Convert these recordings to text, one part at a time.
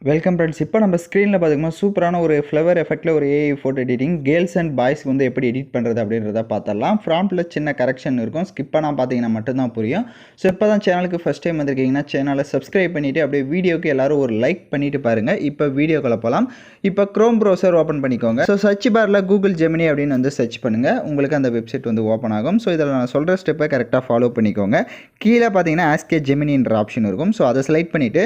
Welcome friends. இப்போ நம்ம ஸ்க்ரீனில் பார்த்திங்கன்னா சூப்பரான ஒரு ஃப்ளவர் எஃபெக்டில் ஒரு AI photo editing girls and பாய்ஸ்க்கு வந்து எப்படி எடிட் பண்ணுறது அப்படின்றத பார்த்துடலாம். ஃப்ராம்ப்டில் சின்ன கரெக்ஷன் இருக்கும், ஸ்கிப் பண்ணால் பார்த்தீங்கன்னா மட்டும்தான் புரியும். ஸோ இப்போ தான் சேனலுக்கு ஃபஸ்ட் டைம் வந்திருக்கீங்கன்னா சேனலை சப்ஸ்கிரைப் பண்ணிவிட்டு அப்படியே வீடியோக்கு எல்லோரும் ஒரு லைக் பண்ணிவிட்டு பாருங்கள். இப்போ வீடியோக்குள்ள போகலாம். இப்போ க்ரோம் ப்ரௌசர் ஓப்பன் பண்ணிக்கோங்க. ஸோ சர்ச் பாரில் கூகுள் ஜெமினி அப்படின்னு வந்து சர்ச் பண்ணுங்கள். உங்களுக்கு அந்த வெப்சைட் வந்து ஓப்பன் ஆகும். ஸோ இதில் நான் சொல்கிற ஸ்டெப்பை கரெக்டாக ஃபாலோ பண்ணிக்கோங்க. கீழே பார்த்தீங்கன்னா ஆஸ்கே ஜெமினின்ற ஆப்ஷன் இருக்கும். ஸோ அதை செலக்ட் பண்ணிவிட்டு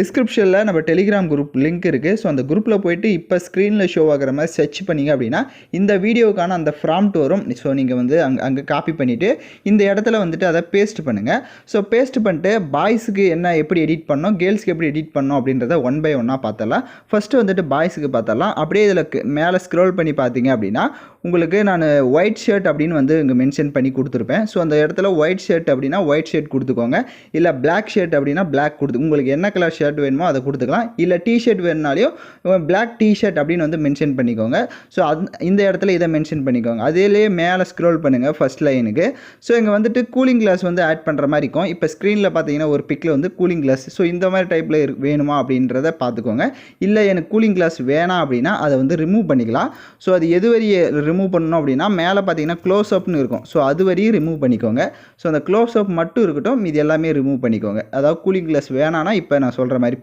டிஸ்கிரிப்ஷனில் நம்ம டெலிகிராம் குரூப் லிங்க் இருக்குது. ஸோ அந்த குரூப்பில் போய்ட்டு இப்போ ஸ்க்ரீனில் ஷோ ஆகிற மாதிரி சர்ச் பண்ணிங்க அப்படின்னா இந்த வீடியோக்கான அந்த ப்ராம்ப்ட் வரும். ஸோ நீங்கள் வந்து அங்கே காப்பி பண்ணிவிட்டு இந்த இடத்துல வந்துட்டு அதை பேஸ்ட் பண்ணுங்கள். ஸோ பேஸ்ட் பண்ணிட்டு பாய்ஸுக்கு என்ன எப்படி எடிட் பண்ணோம், கேர்ள்ஸ்க்கு எப்படி எடிட் பண்ணோம் அப்படின்றத ஒன் பை ஒன்னாக பார்த்தலாம். ஃபஸ்ட்டு வந்துட்டு பாய்ஸுக்கு பார்த்தலாம். அப்படியே இதில் மேலே ஸ்க்ரோல் பண்ணி பார்த்தீங்க அப்படின்னா உங்களுக்கு நான் ஒயிட் ஷர்ட் அப்படின்னு வந்து இங்கே மென்ஷன் பண்ணி கொடுத்துருப்பேன். ஸோ அந்த இடத்துல ஒயிட் ஷர்ட் அப்படின்னா ஒயிட் ஷர்ட் கொடுத்துக்கோங்க. இல்லை பிளாக் ஷர்ட் அப்படின்னா பிளாக் கொடுத்து உங்களுக்கு என்ன கலர் ஷர்ட் வேணுமோ அதை கொடுத்துக்கலாம். இல்லை டிஷர்ட் வேணுனாலையும் பிளாக் டிஷர்ட் அப்படின்னு வந்து மென்ஷன் பண்ணிக்கோங்க. ஸோ இந்த இடத்துல இதை மென்ஷன் பண்ணிக்கோங்க. அதிலே மேலே ஸ்க்ரோல் பண்ணுங்கள் ஃபஸ்ட் லைனுக்கு. ஸோ இங்கே வந்துட்டு கூலிங் கிளாஸ் வந்து ஆட் பண்ணுற மாதிரி இருக்கும். இப்போ ஸ்க்ரீனில் பார்த்தீங்கன்னா ஒரு பிக்கில் வந்து கூலிங் கிளாஸ், ஸோ இந்த மாதிரி டைப்பில் வேணுமா அப்படின்றத பார்த்துக்கோங்க. இல்லை எனக்கு கூலிங் கிளாஸ் வேணாம் அப்படின்னா அதை வந்து ரிமூவ் பண்ணிக்கலாம். ஸோ அது எது வரையே ரிமூவ் பண்ணணும் அப்படின்னா மேலே பார்த்தீங்கன்னா க்ளோஸ் அப்னு இருக்கும். ஸோ அது வரையும் ரிமூவ் பண்ணிக்கோங்க. ஸோ அந்த க்ளோஸ் அப் மட்டும் இருக்கட்டும், இது எல்லாமே ரிமூவ் பண்ணிக்கோங்க. அதாவது கூலிங் கிளாஸ் வேணான்னா இப்போ நான் சொல்கிற மாதிரி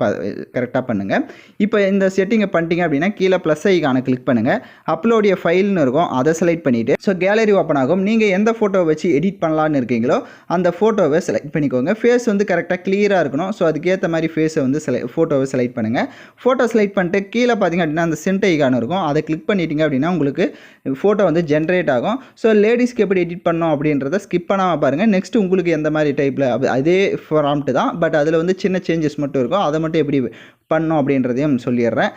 கரெக்டாக பண்ணுங்கள். இப்போ இந்த செட்டிங்கை பண்ணிட்டீங்க அப்படின்னா கீழே ப்ளஸ் ஐக்கானை கிளிக் பண்ணுங்கள். அப்லோடிய ஃபைல்னு இருக்கும், அதை செலக்ட் பண்ணிவிட்டு ஸோ கேலரி ஓப்பன் ஆகும். நீங்கள் எந்த ஃபோட்டோ வச்சு எடிட் பண்ணலான்னு இருக்கீங்களோ அந்த ஃபோட்டோவை செலக்ட் பண்ணிக்கோங்க. ஃபேஸ் வந்து கரெக்டாக கிளியராக இருக்கணும். ஸோ அதுக்கேற்ற மாதிரி ஃபேஸை வந்து ஃபோட்டோவை செலக்ட் பண்ணுங்கள். ஃபோட்டோ செலக்ட் பண்ணிட்டு கீழே பார்த்தீங்க அப்படின்னா அந்த சென்ட் ஐக்கான் இருக்கும், அதை கிளிக் பண்ணிட்டீங்க அப்படின்னா உங்களுக்கு ஃபோட்டோ வந்து ஜென்ரேட் ஆகும். ஸோ லேடிஸ்க்கு எப்படி எடிட் பண்ணோம் அப்படின்றத ஸ்கிப் பண்ணாமல் பாருங்கள். நெக்ஸ்ட் உங்களுக்கு எந்த மாதிரி டைப்பில் அதே ப்ராம்ப்ட் தான், பட் அதில் வந்து சின்ன சேஞ்சஸ் மட்டும் இருக்கும். அதை மட்டும் எப்படி பண்ணோம் அப்படின்றதையும் சொல்லிடுறேன்.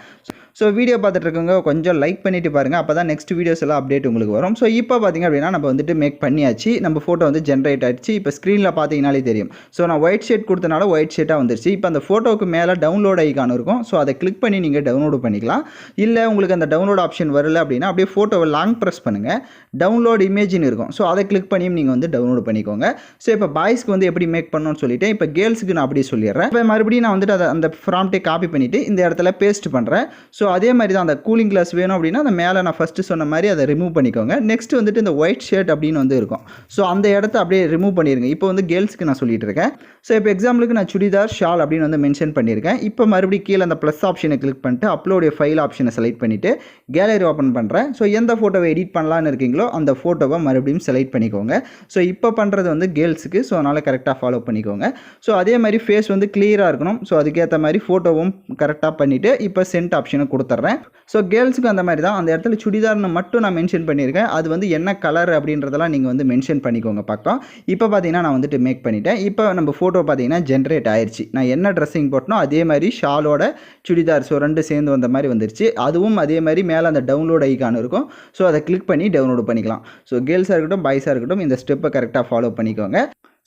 ஸோ வீடியோ பார்த்துட்டு இருக்கவங்க கொஞ்சம் லைக் பண்ணிவிட்டு பாருங்கள். அப்போ தான் நெக்ஸ்ட் வீடியோஸ் எல்லாம் அப்டேட் உங்களுக்கு வரும். ஸோ இப்போ பார்த்திங்க அப்படின்னா நம்ம வந்துட்டு மேக் பண்ணியாச்சு. நம்ம ஃபோட்டோ வந்து ஜென்ரேட் ஆகிடுச்சு. இப்போ ஸ்க்ரீனில் பார்த்தீங்கனாலே தெரியும். ஸோ நான் ஒயிட் ஷேட் கொடுத்தனால ஒயிட் ஷேட்டாக வந்துருச்சு. இப்போ அந்த ஃபோட்டோவுக்கு மேலே டவுன்லோட் ஐக்கான் இருக்கும். ஸோ அதை கிளிக் பண்ணி நீங்கள் டவுன்லோடு பண்ணிக்கலாம். இல்லை உங்களுக்கு அந்த டவுன்லோட் ஆப்ஷன் வரல அப்படின்னா அப்படியே ஃபோட்டோவை லாங் ப்ரெஸ் பண்ணுங்கள். டவுன்லோட் இமேஜின்னு இருக்கும். ஸோ அதை கிளிக் பண்ணியும் நீங்கள் வந்து டவுன்லோட் பண்ணிக்கோங்க. ஸோ இப்போ பாய்ஸ்க்கு வந்து எப்படி மேக் பண்ணணும்னு சொல்லிவிட்டு இப்போ கேர்ள்ஸுக்கு நான் அப்படியே சொல்லிடுறேன். இப்போ மறுபடியும் நான் வந்துட்டு அதை அந்த ப்ராம்ப்டை காப்பி பண்ணிவிட்டு இந்த இடத்துல பேஸ்ட் பண்ணுறேன். ஸோ அதே மாதிரி தான் அந்த கூலிங் கிளாஸ் வேணும் அப்படின்னா அந்த மேலே நான் ஃபஸ்ட்டு சொன்ன மாதிரி அதை ரிமூவ் பண்ணிக்கோங்க. நெக்ஸ்ட் வந்துட்டு இந்த ஒயிட் ஷர்ட் அப்படின்னு வந்து இருக்கும். ஸோ அந்த இடத்த அப்படியே ரிமூவ் பண்ணிடுங்க. இப்போ வந்து கேர்ள்ஸ்க்கு நான் சொல்லிட்டு இருக்கேன். ஸோ இப்போ எக்ஸாம்பிளுக்கு நான் சுடிதார் ஷால் அப்படின்னு வந்து மென்ஷன் பண்ணியிருக்கேன். இப்போ மறுபடியும் கீழே அந்த ப்ளஸ் ஆப்ஷனை கிளிக் பண்ணிட்டு அப்லோடைய ஃபைல் ஆப்ஷனை செலக்ட் பண்ணிவிட்டு கேலரி ஓப்பன் பண்ணுறேன். ஸோ எந்த ஃபோட்டோவை எடிட் பண்ணலான்னு இருக்கீங்களோ அந்த ஃபோட்டோவை மறுபடியும் செலக்ட் பண்ணிக்கோங்க. ஸோ இப்போ பண்ணுறது வந்து கேர்ள்ஸுக்கு, ஸோ அதனால் கரெக்டாக ஃபாலோ பண்ணிக்கோங்க. ஸோ அதே மாதிரி ஃபேஸ் வந்து கிளியராக இருக்கணும். ஸோ அதுக்கேற்ற மாதிரி ஃபோட்டோவும் கரெக்டாக பண்ணிவிட்டு இப்போ சென்ட் ஆப்ஷனை கொடுத்துட்றேன். ஸோ கேர்ள்ஸுக்கு அந்த மாதிரி தான். அந்த இடத்துல சுடிதார்னு மட்டும் நான் மென்ஷன் பண்ணியிருக்கேன். அது வந்து என்ன கலர் அப்படின்றதெல்லாம் நீங்கள் வந்து மென்ஷன் பண்ணிக்கோங்க பக்கம். இப்போ பார்த்தீங்கன்னா நான் வந்துட்டு மேக் பண்ணிட்டேன். இப்போ நம்ம ஃபோட்டோ பார்த்தீங்கன்னா ஜென்ரேட் ஆயிடுச்சு. நான் என்ன ட்ரெஸ்ஸிங் போட்டனோ அதே மாதிரி ஷாலோட சுடிதார், ஸோ ரெண்டு சேர்ந்து வந்த மாதிரி வந்துருச்சு. அதுவும் அதே மாதிரி மேலே அந்த டவுன்லோட் ஐக்கான் இருக்கும். ஸோ அதை கிளிக் பண்ணி டவுன்லோட் பண்ணிக்கலாம். ஸோ கேர்ள்ஸாக இருக்கட்டும் பாய்ஸாக இருக்கட்டும் இந்த ஸ்டெப்பை கரெக்டாக ஃபாலோ பண்ணிக்கோங்க.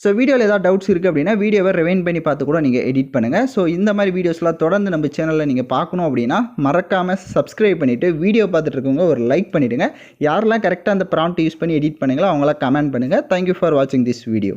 ஸோ வீடியோவில் ஏதாவது டவுட்ஸ் இருக்குது அப்படின்னா வீடியோவை ரிவைண்ட் பண்ணி பார்த்து கூட நீங்கள் எடிட் பண்ணுங்கள். ஸோ இந்த மாதிரி வீடியோஸ்லாம் தொடர்ந்து நம்ம சேனலில் நீங்கள் பார்க்கணும் அப்படின்னா மறக்காமல் சப்ஸ்கிரைப் பண்ணிவிட்டு வீடியோ பார்த்துட்டு இருக்கவங்க ஒரு லைக் பண்ணிவிடுங்க. யாரெல்லாம் கரெக்டாக அந்த ப்ராம்ப்ட் யூஸ் பண்ணி எடிட் பண்ணுங்களோ அவங்களாம் கமெண்ட் பண்ணுங்கள். தேங்க்யூ ஃபார் வாட்சிங் திஸ் வீடியோ.